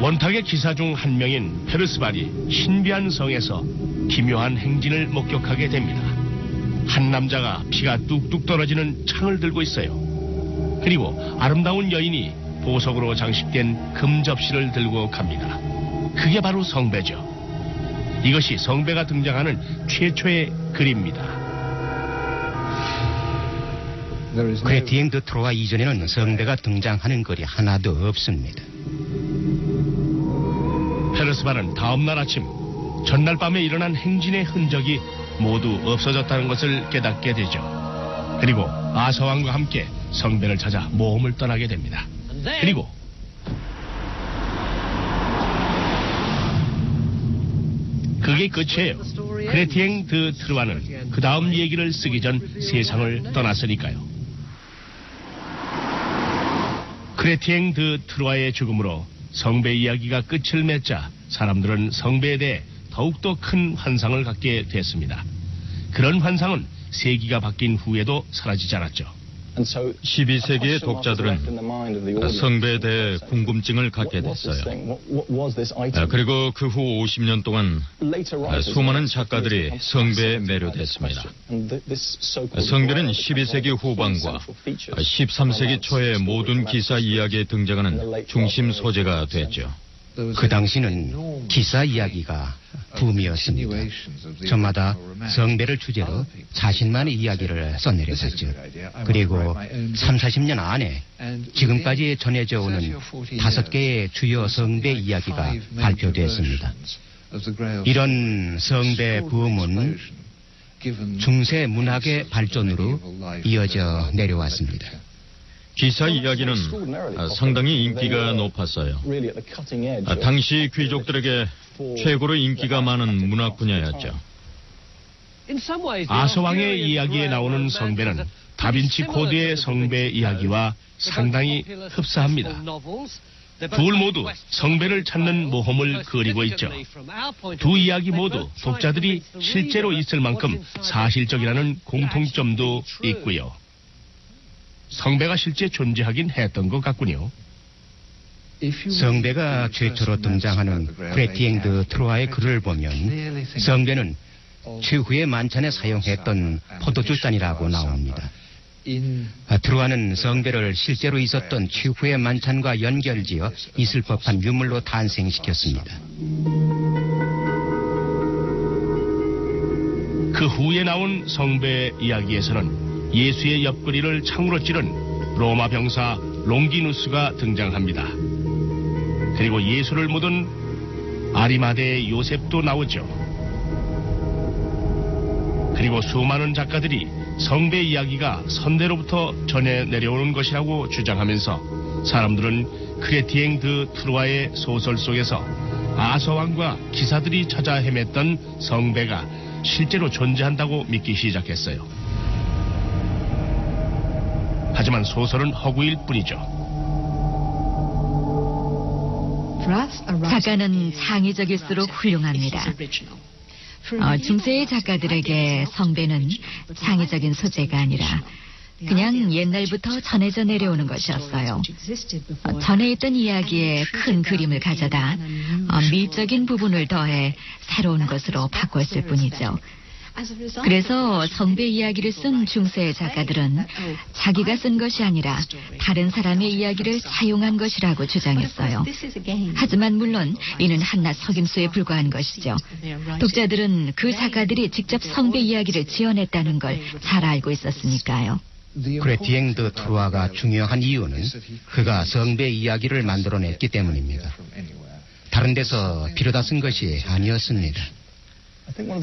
원탁의 기사 중 한 명인 페르스발이 신비한 성에서 기묘한 행진을 목격하게 됩니다. 한 남자가 피가 뚝뚝 떨어지는 창을 들고 있어요. 그리고 아름다운 여인이 보석으로 장식된 금 접시를 들고 갑니다. 그게 바로 성배죠. 이것이 성배가 등장하는 최초의 글입니다. 크레티엥 드 트로아 이전에는 성배가 등장하는 글이 하나도 없습니다. 페르스발은 다음날 아침 전날 밤에 일어난 행진의 흔적이 모두 없어졌다는 것을 깨닫게 되죠. 그리고 아서왕과 함께 성배를 찾아 모험을 떠나게 됩니다. 그리고 그게 끝이에요. 크레티엥 드 트루아는 그 다음 얘기를 쓰기 전 세상을 떠났으니까요. 크레티엥 드 트루아의 죽음으로 성배 이야기가 끝을 맺자 사람들은 성배에 대해 더욱더 큰 환상을 갖게 됐습니다. 그런 환상은 세기가 바뀐 후에도 사라지지 않았죠. 12세기의 독자들은 성배에 대해 궁금증을 갖게 됐어요. 그리고 그 후 50년 동안 수많은 작가들이 성배에 매료됐습니다. 성배는 12세기 후반과 13세기 초의 모든 기사 이야기에 등장하는 중심 소재가 됐죠. 그 당시는 기사 이야기가 붐이었습니다. 저마다 성배를 주제로 자신만의 이야기를 써내려갔죠. 그리고 30-40년 안에 지금까지 전해져 오는 5개의 주요 성배 이야기가 발표됐습니다. 이런 성배 붐은 중세 문학의 발전으로 이어져 내려왔습니다. 기사 이야기는 상당히 인기가 높았어요. 당시 귀족들에게 최고로 인기가 많은 문학 분야였죠. 아서왕의 이야기에 나오는 성배는 다빈치 코드의 성배 이야기와 상당히 흡사합니다. 둘 모두 성배를 찾는 모험을 그리고 있죠. 두 이야기 모두 독자들이 실제로 있을 만큼 사실적이라는 공통점도 있고요. 성배가 실제 존재하긴 했던 것 같군요. 성배가 최초로 등장하는 크레티엥 드 트로아의 글을 보면 성배는 최후의 만찬에 사용했던 포도주잔이라고 나옵니다. 트로아는 성배를 실제로 있었던 최후의 만찬과 연결지어 있을 법한 유물로 탄생시켰습니다. 그 후에 나온 성배 이야기에서는 예수의 옆구리를 창으로 찌른 로마 병사 롱기누스가 등장합니다. 그리고 예수를 묻은 아리마대의 요셉도 나오죠. 그리고 수많은 작가들이 성배 이야기가 선대로부터 전해 내려오는 것이라고 주장하면서 사람들은 크레티엥 드 트루아의 소설 속에서 아서왕과 기사들이 찾아 헤맸던 성배가 실제로 존재한다고 믿기 시작했어요. 하지만 소설은 허구일 뿐이죠. 작가는 창의적일수록 훌륭합니다. 중세의 작가들에게 성배는 창의적인 소재가 아니라 그냥 옛날부터 전해져 내려오는 것이었어요. 전에 있던 이야기에 큰 그림을 가져다 미적인 부분을 더해 새로운 것으로 바꿨을 뿐이죠. 그래서 성배 이야기를 쓴 중세의 작가들은 자기가 쓴 것이 아니라 다른 사람의 이야기를 차용한 것이라고 주장했어요. 하지만 물론 이는 한낱 속임수에 불과한 것이죠. 독자들은 그 작가들이 직접 성배 이야기를 지어냈다는 걸 잘 알고 있었으니까요. 크레티엥 드 트루아가 중요한 이유는 그가 성배 이야기를 만들어냈기 때문입니다. 다른 데서 빌어다 쓴 것이 아니었습니다.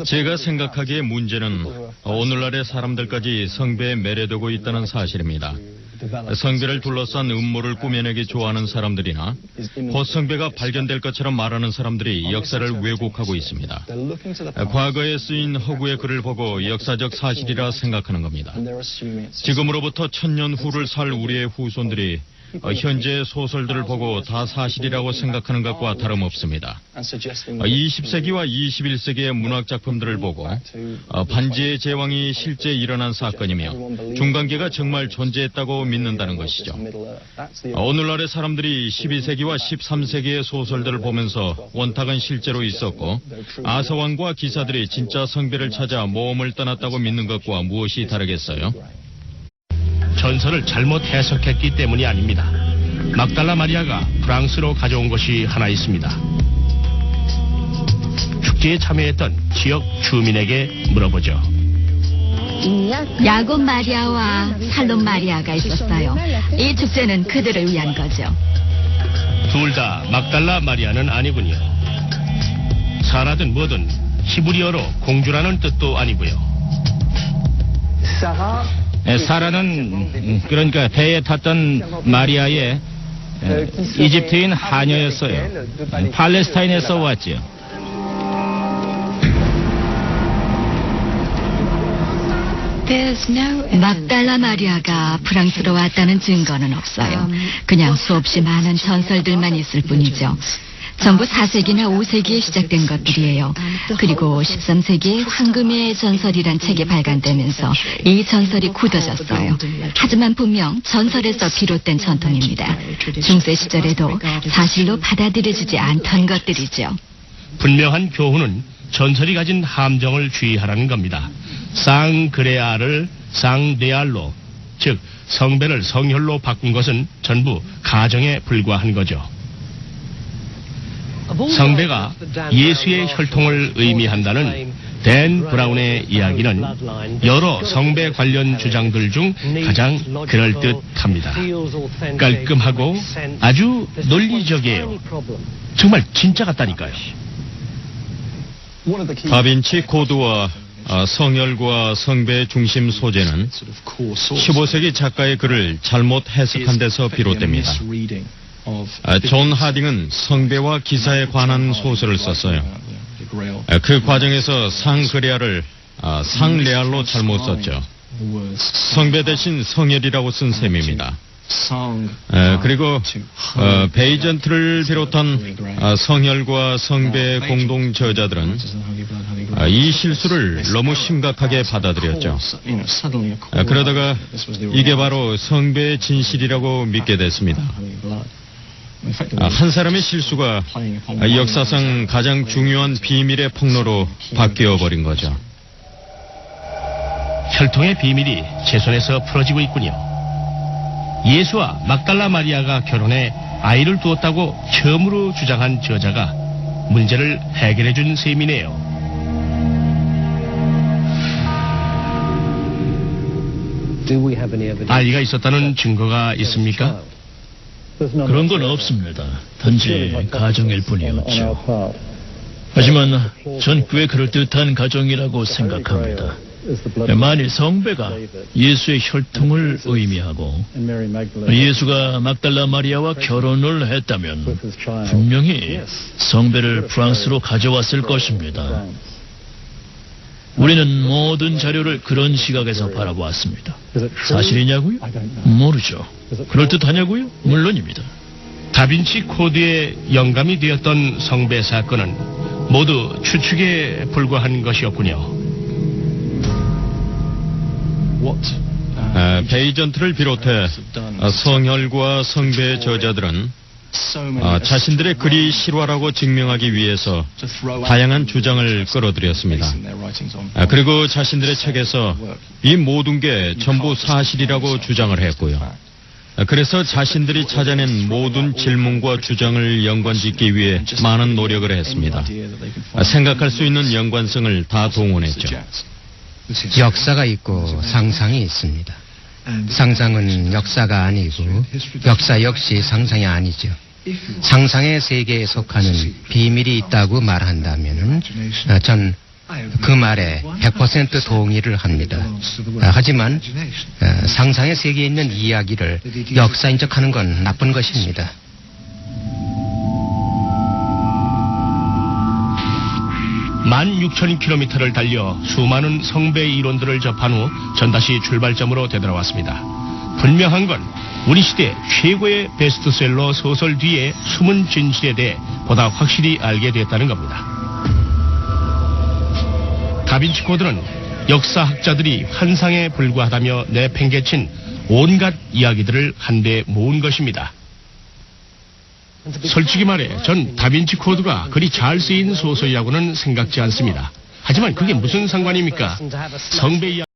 제가 생각하기에 문제는 오늘날의 사람들까지 성배에 매료되고 있다는 사실입니다. 성배를 둘러싼 음모를 꾸며내기 좋아하는 사람들이나 곧 성배가 발견될 것처럼 말하는 사람들이 역사를 왜곡하고 있습니다. 과거에 쓰인 허구의 글을 보고 역사적 사실이라 생각하는 겁니다. 지금으로부터 1000년 후를 살 우리의 후손들이 현재 소설들을 보고 다 사실이라고 생각하는 것과 다름없습니다. 20세기와 21세기의 문학 작품들을 보고 반지의 제왕이 실제 일어난 사건이며 중간계가 정말 존재했다고 믿는다는 것이죠. 오늘날의 사람들이 12세기와 13세기의 소설들을 보면서 원탁은 실제로 있었고 아서왕과 기사들이 진짜 성배를 찾아 모험을 떠났다고 믿는 것과 무엇이 다르겠어요? 전설을 잘못 해석했기 때문이 아닙니다. 막달라 마리아가 프랑스로 가져온 것이 하나 있습니다. 축제에 참여했던 지역 주민에게 물어보죠. 야곱 마리아와 살롬 마리아가 있었어요. 이 축제는 그들을 위한 거죠. 둘 다 막달라 마리아는 아니군요. 사라든 뭐든 히브리어로 공주라는 뜻도 아니고요. 사라는 그러니까 배에 탔던 마리아의 이집트인 하녀였어요. 팔레스타인에서 왔지요. 막달라 마리아가 프랑스로 왔다는 증거는 없어요. 그냥 수없이 많은 전설들만 있을 뿐이죠. 전부 4세기나 5세기에 시작된 것들이에요. 그리고 13세기에 황금의 전설이란 책이 발간되면서 이 전설이 굳어졌어요. 하지만 분명 전설에서 비롯된 전통입니다. 중세 시절에도 사실로 받아들여지지 않던 것들이죠. 분명한 교훈은 전설이 가진 함정을 주의하라는 겁니다. 쌍그레아를 쌍레알로, 즉 성배를 성혈로 바꾼 것은 전부 가정에 불과한 거죠. 성배가 예수의 혈통을 의미한다는 댄 브라운의 이야기는 여러 성배 관련 주장들 중 가장 그럴듯합니다. 깔끔하고 아주 논리적이에요. 정말 진짜 같다니까요. 다빈치 코드와 성혈과 성배의 중심 소재는 15세기 작가의 글을 잘못 해석한 데서 비롯됩니다. 존 하딩은 성배와 기사에 관한 소설을 썼어요. 그 과정에서 상그레아를 상레알로 잘못 썼죠. 성배 대신 성혈이라고 쓴 셈입니다. 그리고 베이전트를 비롯한 성혈과 성배의 공동 저자들은 이 실수를 너무 심각하게 받아들였죠. 그러다가 이게 바로 성배의 진실이라고 믿게 됐습니다. 한 사람의 실수가 역사상 가장 중요한 비밀의 폭로로 바뀌어버린 거죠. 혈통의 비밀이 제 손에서 풀어지고 있군요. 예수와 막달라 마리아가 결혼해 아이를 두었다고 처음으로 주장한 저자가 문제를 해결해 준 셈이네요. 아이가 있었다는 증거가 있습니까? 그런 건 없습니다. 단지 가정일 뿐이었죠. 하지만 전 꽤 그럴듯한 가정이라고 생각합니다. 만일 성배가 예수의 혈통을 의미하고 예수가 막달라 마리아와 결혼을 했다면 분명히 성배를 프랑스로 가져왔을 것입니다. 우리는 모든 자료를 그런 시각에서 바라보았습니다. 사실이냐고요? 모르죠. 그럴듯하냐고요? 물론입니다. 다빈치 코드의 영감이 되었던 성배 사건은 모두 추측에 불과한 것이었군요. 베이전트를 비롯해 성혈과 성배의 저자들은 자신들의 글이 실화라고 증명하기 위해서 다양한 주장을 끌어들였습니다. 그리고 자신들의 책에서 이 모든 게 전부 사실이라고 주장을 했고요. 그래서 자신들이 찾아낸 모든 질문과 주장을 연관짓기 위해 많은 노력을 했습니다. 생각할 수 있는 연관성을 다 동원했죠. 역사가 있고 상상이 있습니다. 상상은 역사가 아니고 역사 역시 상상이 아니죠. 상상의 세계에 속하는 비밀이 있다고 말한다면 전 그 말에 100% 동의를 합니다. 하지만 상상의 세계에 있는 이야기를 역사인 척하는 건 나쁜 것입니다. 만 6,000km를 달려 수많은 성배 이론들을 접한 후 전 다시 출발점으로 되돌아왔습니다. 분명한 건 우리 시대 최고의 베스트셀러 소설 뒤에 숨은 진실에 대해 보다 확실히 알게 됐다는 겁니다. 다빈치 코드는 역사학자들이 환상에 불과하다며 내팽개친 온갖 이야기들을 한데 모은 것입니다. 솔직히 말해 전 다빈치 코드가 그리 잘 쓰인 소설이라고는 생각지 않습니다. 하지만 그게 무슨 상관입니까? 성배 이야기